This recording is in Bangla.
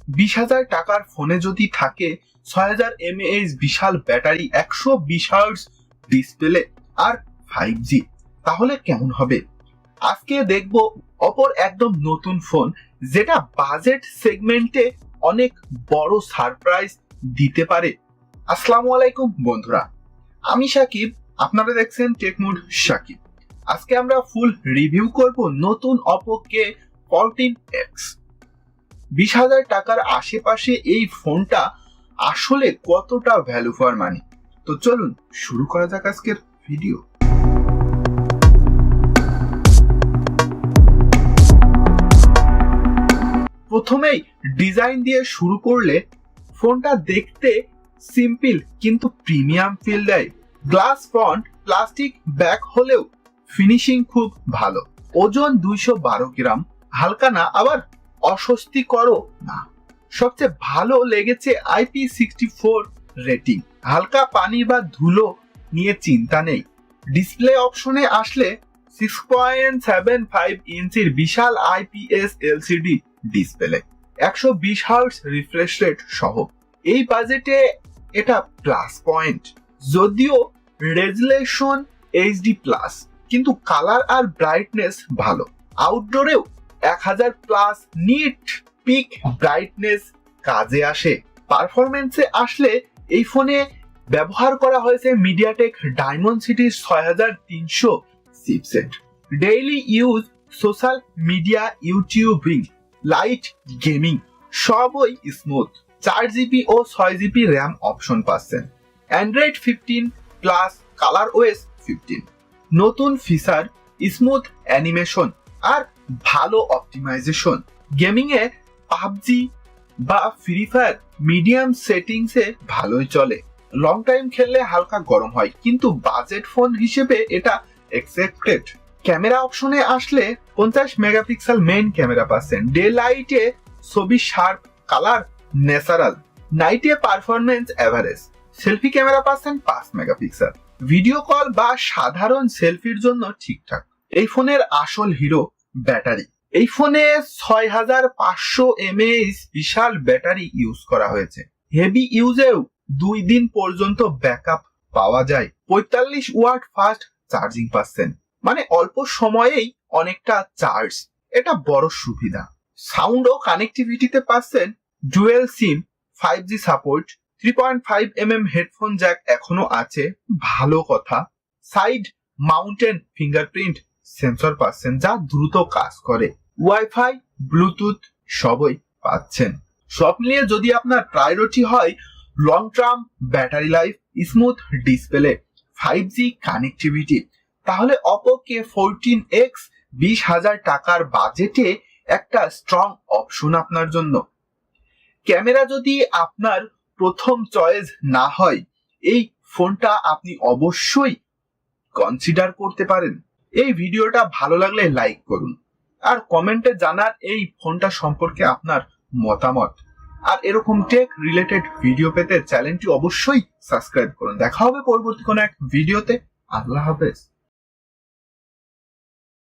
20,000 টাকার ফোনে যদি থাকে 6,000 mAh বিশাল ব্যাটারি, 120 হার্টজ ডিসপ্লে আর 5G, তাহলে কেমন হবে? আজকে দেখব অপর একদম নতুন ফোন যেটা বাজেট সেগমেন্টে অনেক বড় সারপ্রাইজ দিতে পারে। আসসালামু আলাইকুম বন্ধুরা, আমি সাকিব, আপনারা দেখছেন টেকমুড সাকিব। আজকে আমরা ফুল রিভিউ করব নতুন অপো K14X। 20,000 টাকার আশেপাশে এই ফোনটা আসলে কতটা ভ্যালু ফর মানি। তো চলুন শুরু করা যাক আজকের ভিডিও। প্রথমেই ডিজাইন দিয়ে শুরু করলে ফোনটা দেখতে সিম্পল কিন্তু প্রিমিয়াম ফিল দেয়। গ্লাস ফ্রন্ট, প্লাস্টিক ব্যাক হলেও ফিনিশিং খুব ভালো। ওজন 212 গ্রাম, হালকা না আবার অস্বস্তিকরও না। সবচেয়ে ভালো লেগেছে IP64 রেটিং। হালকা পানি বা ধুলো নিয়ে চিন্তা নেই। ডিসপ্লে অপশনে আসলে 6.75 ইঞ্চির বিশাল IPS LCD display, 120 hertz refresh rate সহ। এই বাজেটে এটা প্লাস পয়েন্ট। যদিও রেজুলেশন HD+, কিন্তু কালার আর ব্রাইটনেস ভালো। আউটডোরেও 1000+ নিট পিক ব্রাইটনেস কাজে আসে। পারফরমেন্সে আসলে এই ফোনে ব্যবহার করা হয়েছে MediaTek ডায়মন্ডসিটি 6300 chipset. Daily use, social media, YouTubing, light gaming সবই স্মুথ। 4GB ও 6GB র্যাম অপশন পাচ্ছেন। Android 15 plus colour OS 15। নতুন ফিচার, স্মুথ অ্যানিমেশন আর ভালো অপটিমাইজেশন। গেমিং এ PUBG বা ফ্রি ফায়ার মিডিয়াম সেটিংসে ভালোই চলে। লং টাইম খেললে হালকা গরম হয়, কিন্তু বাজেট ফোন হিসেবে এটা অ্যাকসেপ্টেড। ক্যামেরা অপশনে আসলে 50 মেগাপিক্সেল মেইন ক্যামেরা পাচ্ছেন। ডে লাইটে ছবি শার্প, কালার ন্যাচারাল। নাইটে পারফরমেন্স এভারেজ। সেলফি ক্যামেরা পাচ্ছেন 5 মেগাপিক্সেল। ভিডিও কল বা সাধারণ সেলফির জন্য ঠিকঠাক। এই ফোনের আসল হিরো ব্যাটারি। এই ফোনে 6500 mAh বিশাল ব্যাটারি ইউজ করা হয়েছে। হেভি ইউজেও 2 দিন পর্যন্ত ব্যাকআপ পাওয়া যায়। 45 ওয়াট ফাস্ট চার্জিং পাচ্ছেন, মানে অল্প সময়েই অনেকটা চার্জ। এটা বড় সুবিধা। সাউন্ড ও কানেক্টিভিটিতে পাচ্ছেন ডুয়েল সিম, 5G support, 3.5mm headphone Jack এখনো আছে, ভালো কথা। সাইড মাউন্টেন ফিঙ্গারপ্রিন্ট সেন্সর পাচ্ছেন যা দ্রুত কাজ করে। ওয়াইফাই, ব্লুটুথ সবই পাচ্ছেন। সব মিলিয়ে যদি আপনার প্রায়োরিটি হয় long term battery life, smooth display, 5G connectivity, তাহলে অপো K14X 20,000 টাকার বাজেটে একটা স্ট্রং অপশন আপনার জন্য। ক্যামেরা যদি আপনার প্রথম চয়েস না হয়, এই ফোনটা আপনি অবশ্যই কনসিডার করতে পারেন। এই ভিডিওটা ভালো লাগলে লাইক করুন আর কমেন্টে জানান এই ফোনটা সম্পর্কে আপনার মতামত। আর এরকম টেক রিলেটেড ভিডিও পেতে চ্যানেলটি অবশ্যই সাবস্ক্রাইব করুন। দেখা হবে পরবর্তী কোনো এক ভিডিওতে। আল্লাহ হাফেজ।